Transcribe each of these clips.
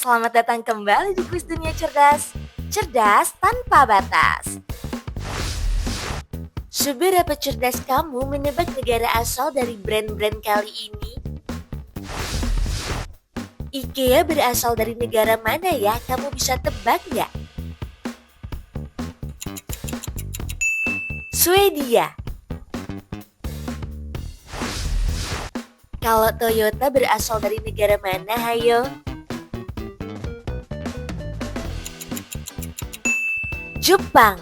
Selamat datang kembali di Kuis Dunia Cerdas. Cerdas tanpa batas. Seberapa cerdas kamu menebak negara asal dari brand-brand kali ini? IKEA berasal dari negara mana ya? Kamu bisa tebak nggak? Swedia. Kalau Toyota berasal dari negara mana, hayo? Jepang.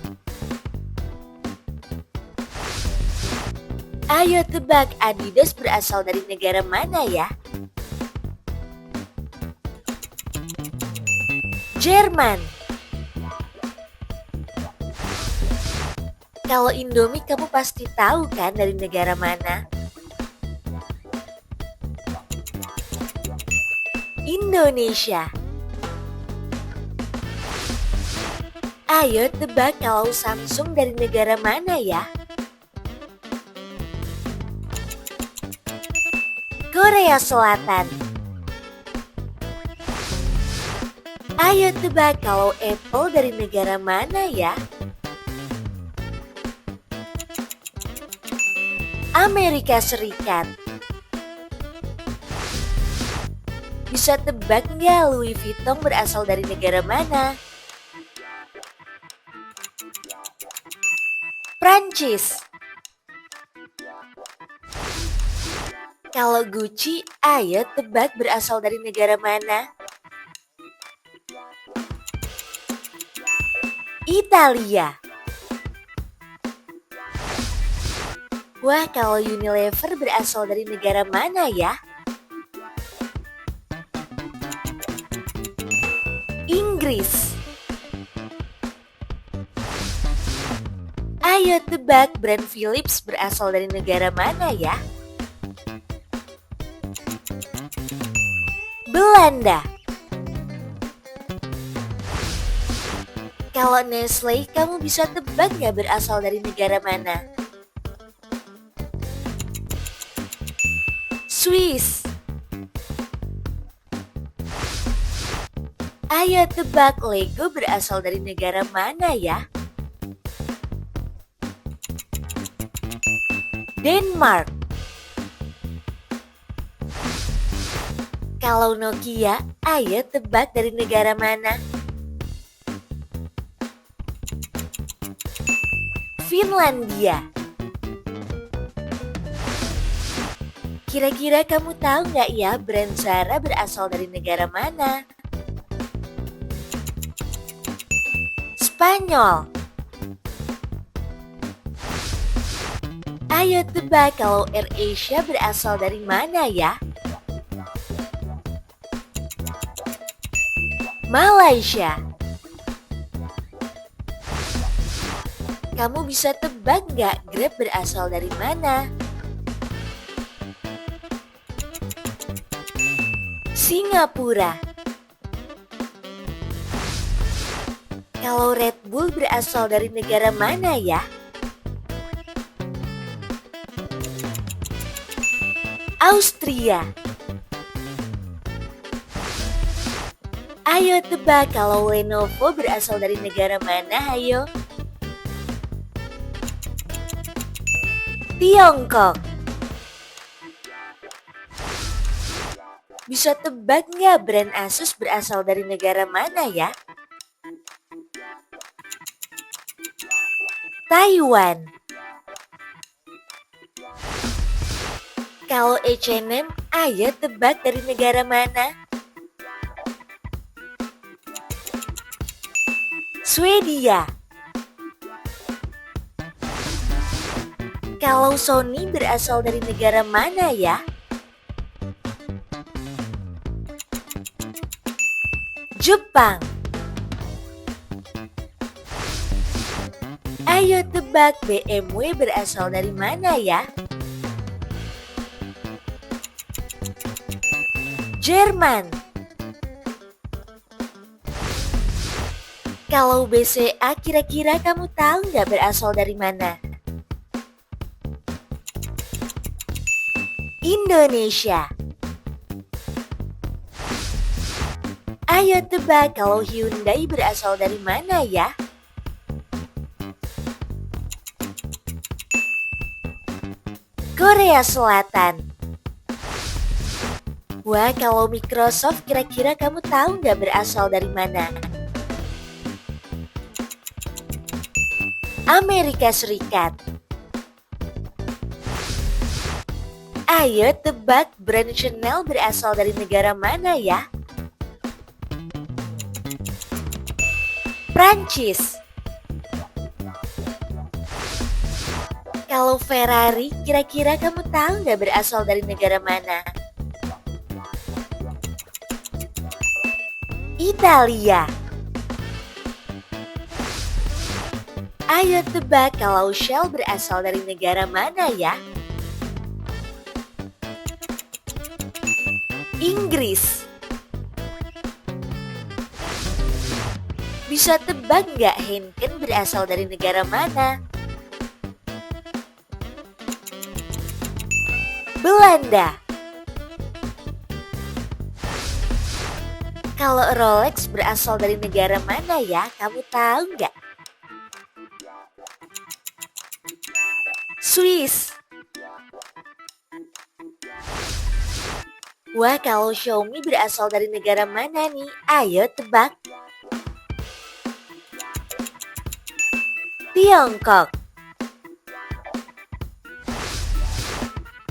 Ayo tebak, Adidas berasal dari negara mana ya? Jerman. Kalau Indomie kamu pasti tahu kan dari negara mana? Indonesia. Ayo tebak kalau Samsung dari negara mana ya? Korea Selatan. Ayo tebak kalau Apple dari negara mana ya? Amerika Serikat. Bisa tebak nggak Louis Vuitton berasal dari negara mana? Prancis. Kalau Gucci, ayo tebak berasal dari negara mana? Italia. Wah, kalau Unilever berasal dari negara mana ya? Inggris. Ayo tebak brand Philips berasal dari negara mana ya? Belanda. Kalau Nestle, kamu bisa tebak nggak berasal dari negara mana? Swiss. Ayo tebak Lego berasal dari negara mana ya? Denmark. Kalau Nokia, ayo tebak dari negara mana? Finlandia. Kira-kira kamu tahu nggak ya brand Zara berasal dari negara mana? Spanyol. Ayo tebak kalau AirAsia berasal dari mana ya? Malaysia. Kamu bisa tebak nggak Grab berasal dari mana? Singapura. Kalau Red Bull berasal dari negara mana ya? Austria. Ayo tebak kalau Lenovo berasal dari negara mana, ayo? Tiongkok. Bisa tebak nggak brand Asus berasal dari negara mana ya? Taiwan. Kalau H&M, ayo tebak dari negara mana? Swedia. Kalau Sony berasal dari negara mana ya? Jepang. Ayo tebak BMW berasal dari mana ya? Jerman. Kalau BCA kira-kira kamu tahu nggak berasal dari mana? Indonesia. Ayo tebak kalau Hyundai berasal dari mana ya? Korea Selatan. Wah, kalau Microsoft kira-kira kamu tahu nggak berasal dari mana? Amerika Serikat. Ayo tebak brand Chanel berasal dari negara mana ya? Prancis. Kalau Ferrari, kira-kira kamu tahu nggak berasal dari negara mana? Italia. Ayo tebak kalau Shell berasal dari negara mana ya? Inggris. Bisa tebak nggak Heineken berasal dari negara mana? Belanda. Kalau Rolex berasal dari negara mana ya? Kamu tahu nggak? Swiss. Wah, kalau Xiaomi berasal dari negara mana nih? Ayo tebak. Tiongkok.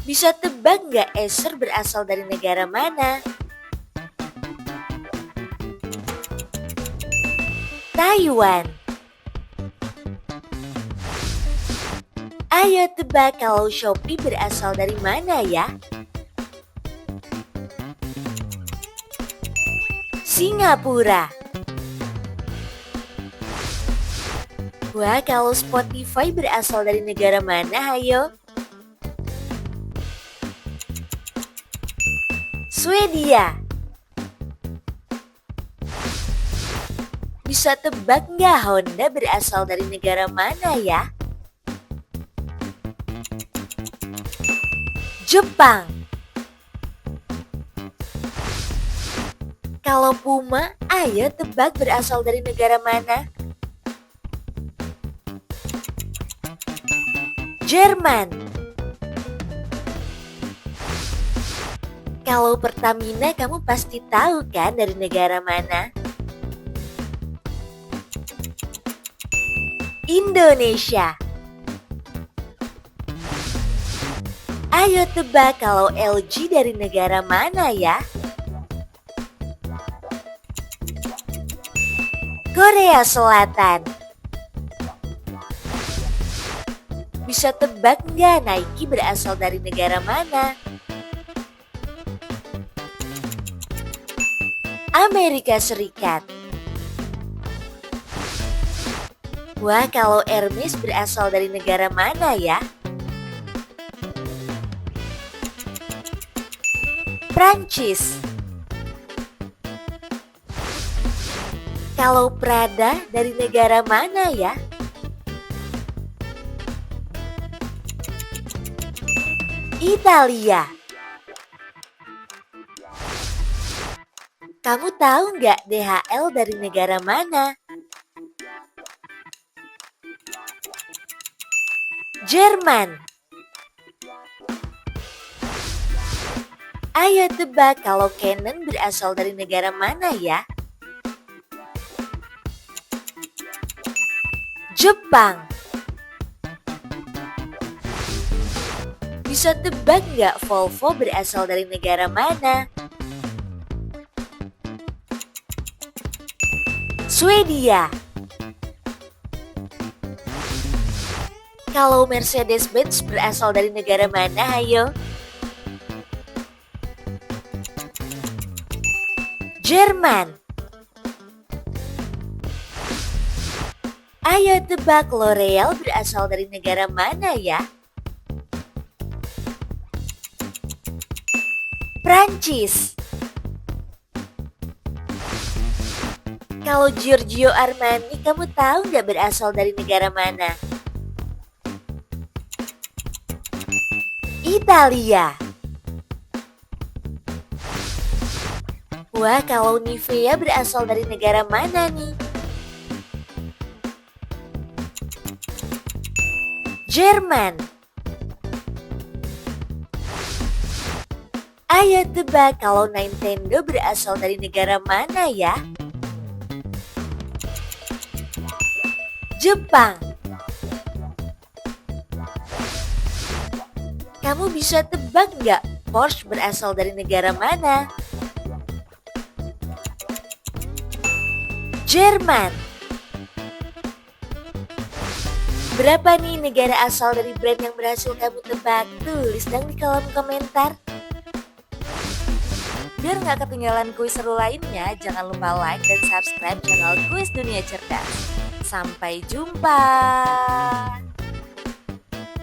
Bisa tebak nggak Acer berasal dari negara mana? Taiwan. Ayo tebak kalau Shopee berasal dari mana ya? Singapura. Wah, kalau Spotify berasal dari negara mana, ayo? Swedia. Bisa tebak nggak Honda berasal dari negara mana ya? Jepang. Kalau Puma, ayo tebak berasal dari negara mana? Jerman. Kalau Pertamina kamu pasti tahu kan dari negara mana? Indonesia. Ayo tebak kalau LG dari negara mana ya? Korea Selatan. Bisa tebak nggak Nike berasal dari negara mana? Amerika Serikat. Wah, kalau Hermes berasal dari negara mana ya? Prancis. Kalau Prada dari negara mana ya? Italia. Kamu tahu nggak DHL dari negara mana? Jerman. Ayo tebak kalau Canon berasal dari negara mana ya? Jepang. Bisa tebak nggak Volvo berasal dari negara mana? Swedia. Kalau Mercedes-Benz berasal dari negara mana, ayo? Jerman. Ayo tebak L'Oreal berasal dari negara mana ya? Prancis. Kalau Giorgio Armani, kamu tahu nggak berasal dari negara mana? Italia. Wah, kalau Nivea berasal dari negara mana nih? Jerman. Ayo tebak kalau Nintendo berasal dari negara mana ya? Jepang. Kamu bisa tebak nggak Porsche berasal dari negara mana? Jerman. Berapa nih negara asal dari brand yang berhasil kamu tebak? Tulis dong di kolom komentar. Biar nggak ketinggalan kuis seru lainnya, jangan lupa like dan subscribe channel Kuis Dunia Cerdas. Sampai jumpa!